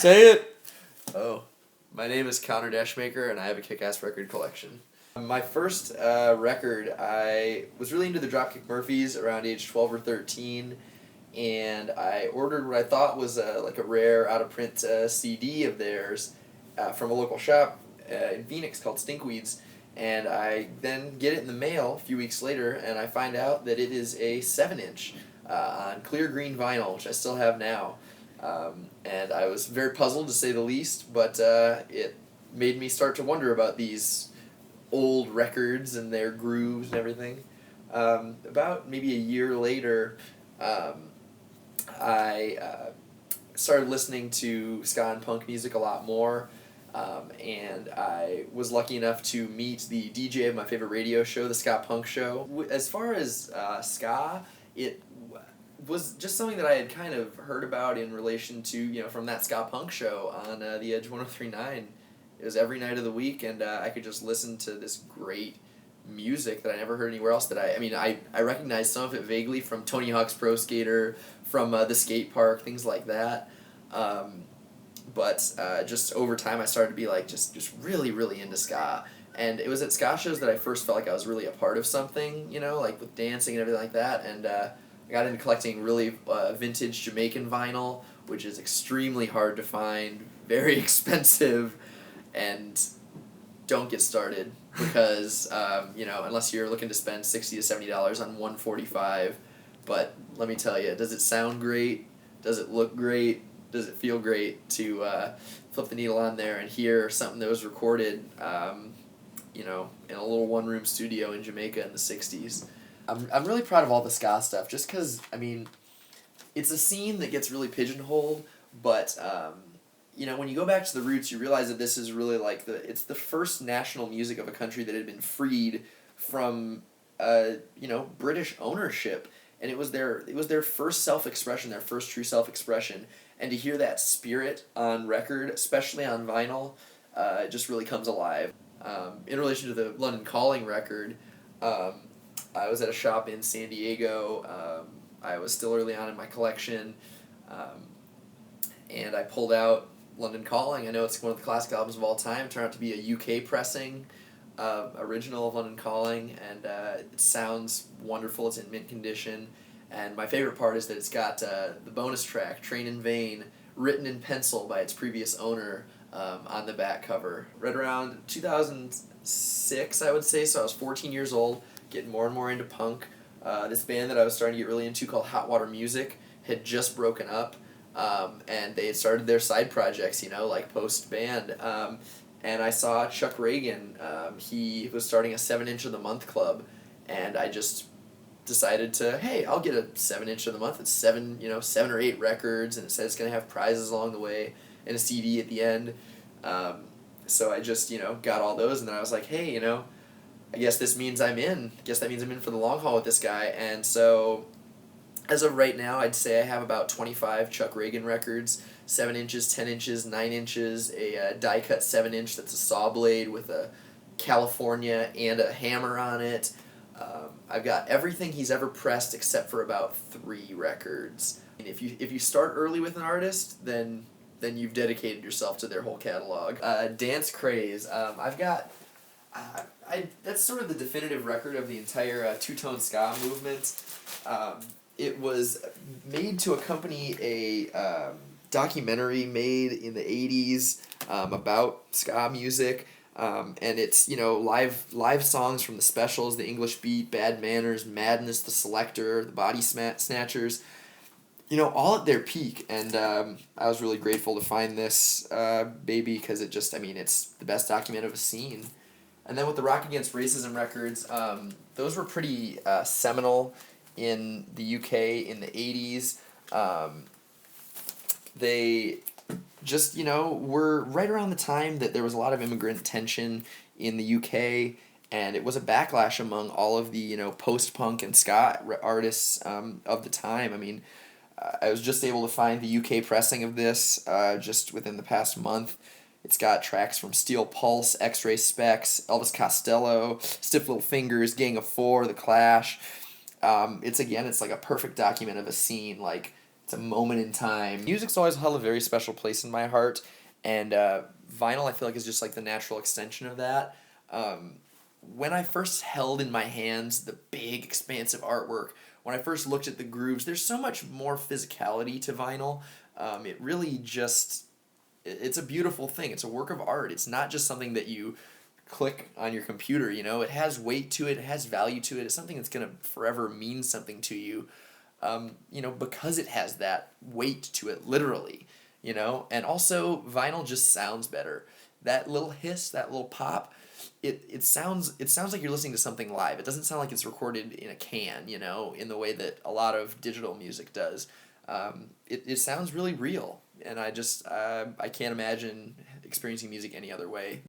Say it! Oh, my name is Descheemaker, and I have a kick-ass record collection. My first record, I was really into the Dropkick Murphys around age 12 or 13, and I ordered what I thought was like a rare out-of-print CD of theirs from a local shop in Phoenix called Stinkweeds, and I then get it in the mail a few weeks later, and I find out that it is a 7-inch on clear green vinyl, which I still have now. And I was very puzzled, to say the least, but it made me start to wonder about these old records and their grooves and everything. About maybe a year later, I started listening to ska and punk music a lot more, and I was lucky enough to meet the DJ of my favorite radio show, the Ska Punk Show. As far as ska, it was just something that I had kind of heard about in relation to, from that Ska Punk Show on The Edge 103.9. It was every night of the week, and I could just listen to this great music that I never heard anywhere else. That I recognized some of it vaguely from Tony Hawk's Pro Skater, from the skate park, things like that. But just over time, I started to be like just really, really into ska. And it was at ska shows that I first felt like I was really a part of something, like with dancing and everything like that. And I got into collecting really vintage Jamaican vinyl, which is extremely hard to find, very expensive, and don't get started because, unless you're looking to spend $60 to $70 on 145. But let me tell you, does it sound great? Does it look great? Does it feel great to flip the needle on there and hear something that was recorded, in a little one-room studio in Jamaica in the 60s? I'm really proud of all the ska stuff, just because, it's a scene that gets really pigeonholed, but, when you go back to the roots, you realize that this is really like it's the first national music of a country that had been freed from, British ownership, and it was their first self-expression, their first true self-expression, and to hear that spirit on record, especially on vinyl, just really comes alive. In relation to the London Calling record, I was at a shop in San Diego. I was still early on in my collection, and I pulled out London Calling. I know it's one of the classic albums of all time. It turned out to be a UK pressing original of London Calling, and it sounds wonderful. It's in mint condition, and my favorite part is that it's got the bonus track, Train in Vain, written in pencil by its previous owner on the back cover. Right around 2006, I would say, so I was 14 years old, getting more and more into punk. This band that I was starting to get really into called Hot Water Music had just broken up, and they had started their side projects, like post-band. And I saw Chuck Reagan. He was starting a 7-inch of the month club, and I just decided to, hey, I'll get a 7-inch of the month. It's 7 or 8 records, and it says it's going to have prizes along the way and a CD at the end. So I just, got all those, and then I was like, hey, I guess this means I'm in. I guess that means I'm in for the long haul with this guy. And so, as of right now, I'd say I have about 25 Chuck Reagan records, 7 inches, 10 inches, 9 inches, a die-cut 7-inch that's a saw blade with a California and a hammer on it. I've got everything he's ever pressed except for about 3 records. And if you start early with an artist, then you've dedicated yourself to their whole catalog. Dance Craze. I've got... that's sort of the definitive record of the entire two-tone ska movement. It was made to accompany a documentary made in the 80s about ska music, and it's live songs from the Specials, the English Beat, Bad Manners, Madness, the Selector, the Body Snatchers, all at their peak, and I was really grateful to find this baby because it just, it's the best document of a scene. And then with the Rock Against Racism records, those were pretty seminal in the UK in the 80s. They just, were right around the time that there was a lot of immigrant tension in the UK, and it was a backlash among all of the, post-punk and ska artists of the time. I was just able to find the UK pressing of this just within the past month. It's got tracks from Steel Pulse, X-Ray Specs, Elvis Costello, Stiff Little Fingers, Gang of Four, The Clash. It's like a perfect document of a scene. Like, It's a moment in time. Music's always held a very special place in my heart, and vinyl I feel like is just like the natural extension of that. Um, when I first held in my hands the big expansive artwork, when I first looked at the grooves, there's so much more physicality to vinyl. It really just it's a beautiful thing. It's a work of art. It's not just something that you click on your computer, you know. It has weight to it, it has value to it. It's something that's going to forever mean something to you. You know, because it has that weight to it, literally, you know. And also, vinyl just sounds better. That little hiss, that little pop, it sounds like you're listening to something live. It doesn't sound like it's recorded in a can, you know, in the way that a lot of digital music does. It sounds really real, and I can't imagine experiencing music any other way.